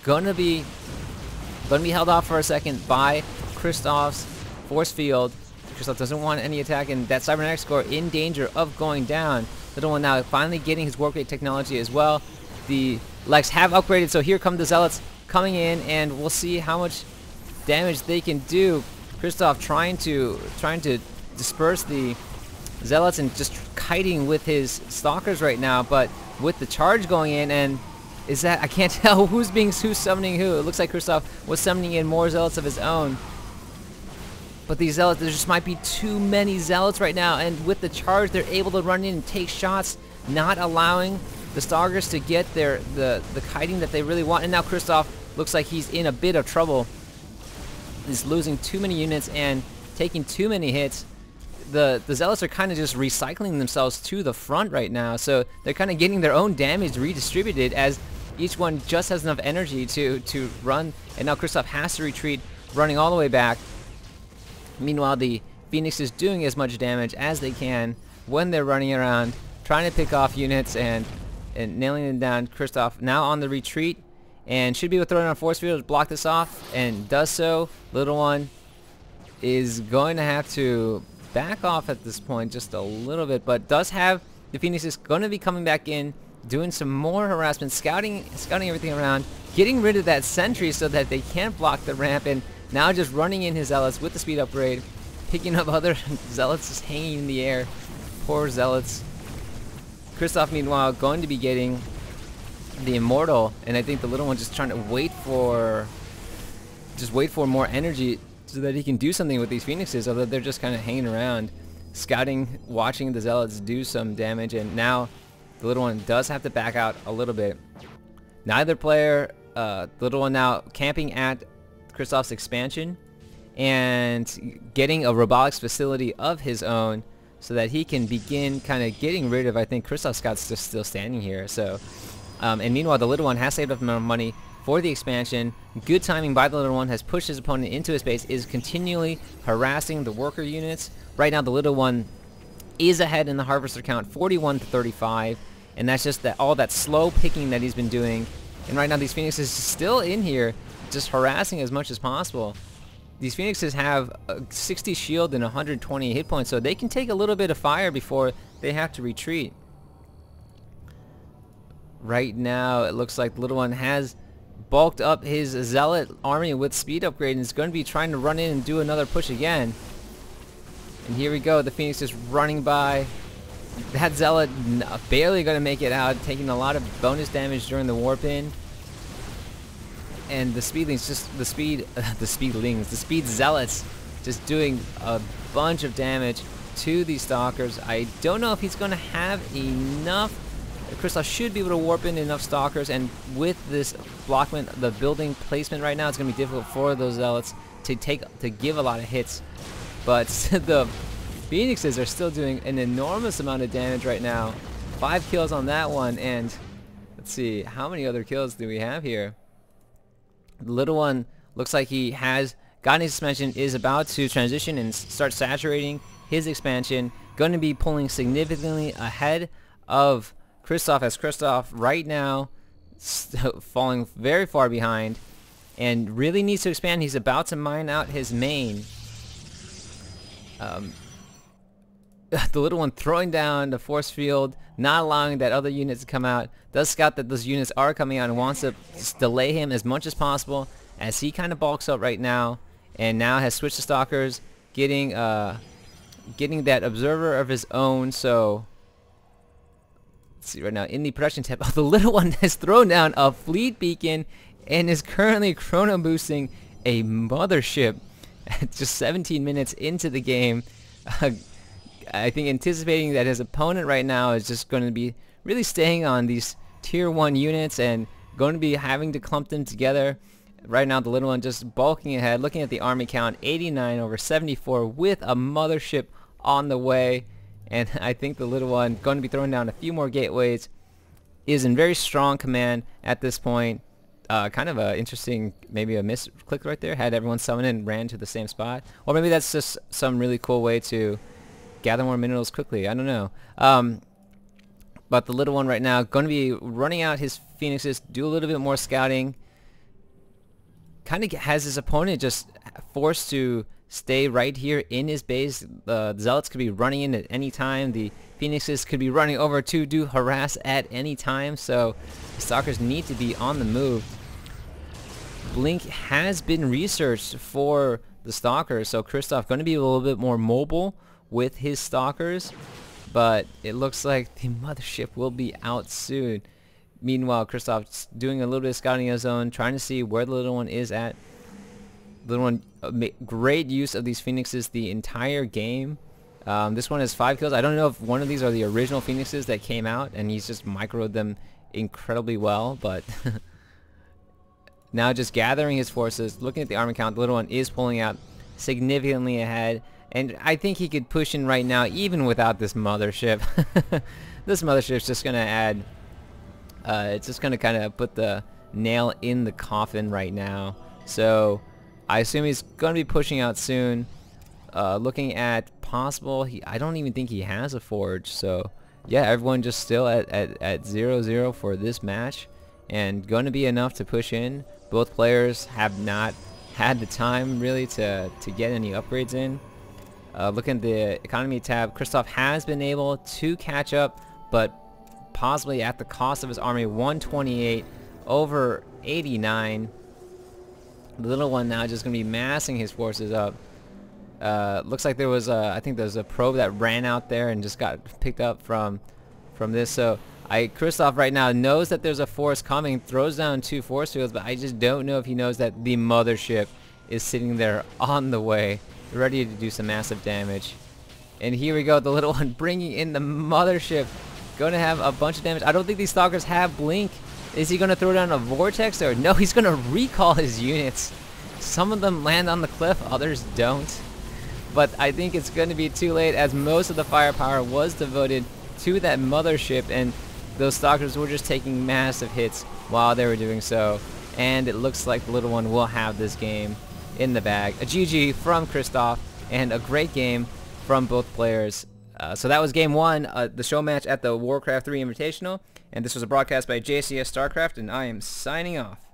gonna be held off for a second by Krzysztof's force field. Krzysztof doesn't want any attack, and that cybernetics core in danger of going down. Little one now finally getting his warp gate technology as well. The Lex have upgraded, so here come the zealots coming in, and we'll see how much damage they can do. Krzysztof trying to disperse the zealots and just kiting with his stalkers right now, but with the charge going in, and is that, I can't tell who's summoning who. It looks like Krzysztof was summoning in more zealots of his own. But these zealots, there just might be too many zealots right now, and with the charge they're able to run in and take shots, not allowing the stalkers to get the kiting that they really want. And now Krzysztof looks like he's in a bit of trouble. He's losing too many units and taking too many hits. The zealots are kind of just recycling themselves to the front right now, so they're kind of getting their own damage redistributed as each one just has enough energy to run. And now Krzysztof has to retreat, running all the way back. Meanwhile, the Phoenix is doing as much damage as they can when they're running around, trying to pick off units and nailing them down. Krzysztof now on the retreat and should be able to throw it on force field to block this off, and does so. Little one is going to have to back off at this point just a little bit, but does have the Phoenix is going to be coming back in, doing some more harassment, scouting everything around, getting rid of that sentry so that they can't block the ramp, and now just running in his zealots with the speed upgrade, picking up other zealots just hanging in the air. Poor zealots. Krzysztof, meanwhile, going to be getting the immortal, and I think the little one just trying to wait for more energy so that he can do something with these phoenixes, although they're just kind of hanging around, scouting, watching the zealots do some damage, and now the little one does have to back out a little bit. Neither player, the little one now camping at Krzysztof's expansion and getting a robotics facility of his own so that he can begin kind of getting rid of, I think, Krzysztof's scouts just still standing here. So, and meanwhile, the little one has saved up enough money for the expansion. Good timing by the little one, has pushed his opponent into his base, is continually harassing the worker units. Right now, the little one is ahead in the harvester count, 41 to 35, and that's just all that slow picking that he's been doing. And right now, these phoenixes still in here, just harassing as much as possible. These phoenixes have 60 shield and 120 hit points, so they can take a little bit of fire before they have to retreat. Right now, it looks like the little one has bulked up his zealot army with speed upgrade and is going to be trying to run in and do another push again. And here we go, the Phoenix is running by. That zealot barely going to make it out, taking a lot of bonus damage during the warp in. And the speedlings, just the speed zealots, just doing a bunch of damage to these stalkers. I don't know if he's going to have enough. Krzysztof should be able to warp in enough stalkers, and with this blockment, the building placement right now, it's going to be difficult for those zealots to give a lot of hits. But the Phoenixes are still doing an enormous amount of damage right now. 5 kills on that one, and let's see, how many other kills do we have here? The little one looks like he has gotten his expansion, is about to transition and start saturating his expansion. Going to be pulling significantly ahead of Krzysztof, as Krzysztof right now falling very far behind and really needs to expand. He's about to mine out his main. The little one throwing down the force field, not allowing that other units to come out. Does scout that those units are coming out and wants to just delay him as much as possible as he kind of bulks up right now, and now has switched to stalkers, getting that observer of his own. So let's see right now in the production tab, the little one has thrown down a fleet beacon and is currently chrono boosting a mothership just 17 minutes into the game. I think anticipating that his opponent right now is just going to be really staying on these tier 1 units and going to be having to clump them together. Right now the little one just bulking ahead, looking at the army count, 89 over 74 with a mothership on the way. And I think the little one going to be throwing down a few more gateways, is in very strong command at this point. Kind of a interesting, maybe a misclick right there, had everyone summon and ran to the same spot. Or maybe that's just some really cool way to gather more minerals quickly, I don't know. But the little one right now going to be running out his phoenixes, do a little bit more scouting, kind of has his opponent just forced to stay right here in his base. The Zealots could be running in at any time. The Phoenixes could be running over to do harass at any time. So the Stalkers need to be on the move. Blink has been researched for the Stalkers, so Krzysztof going to be a little bit more mobile with his Stalkers, but it looks like the Mothership will be out soon. Meanwhile, Krzysztof's doing a little bit of scouting of his own, trying to see where the Little One is at. Little One, great use of these Phoenixes the entire game. This one has 5 kills. I don't know if one of these are the original Phoenixes that came out, and he's just microed them incredibly well, but now just gathering his forces, looking at the army count, the Little One is pulling out significantly ahead, and I think he could push in right now even without this Mothership. This Mothership's just going to add, it's just going to kind of put the nail in the coffin right now. So I assume he's going to be pushing out soon. Looking at possible, I don't even think he has a forge. So yeah, everyone just still at 0-0 for this match, and going to be enough to push in. Both players have not had the time really to get any upgrades in. Looking at the economy tab, Krzysztof has been able to catch up, but possibly at the cost of his army. 128 over 89. The Little One now just going to be massing his forces up. Looks like there was I think there was a probe that ran out there and just got picked up from this. So Krzysztof right now knows that there's a force coming, throws down 2 force fields, but I just don't know if he knows that the Mothership is sitting there on the way, ready to do some massive damage. And here we go, the Little One bringing in the Mothership, going to have a bunch of damage. I don't think these Stalkers have Blink. Is he going to throw down a Vortex, or no, he's going to recall his units. Some of them land on the cliff, others don't. But I think it's going to be too late, as most of the firepower was devoted to that Mothership, and those Stalkers were just taking massive hits while they were doing so. And it looks like the Little One will have this game in the bag. A GG from Krzysztof, and a great game from both players. So that was game 1, the show match at the Warcraft 3 Invitational. And this was a broadcast by JCS Starcraft, and I am signing off.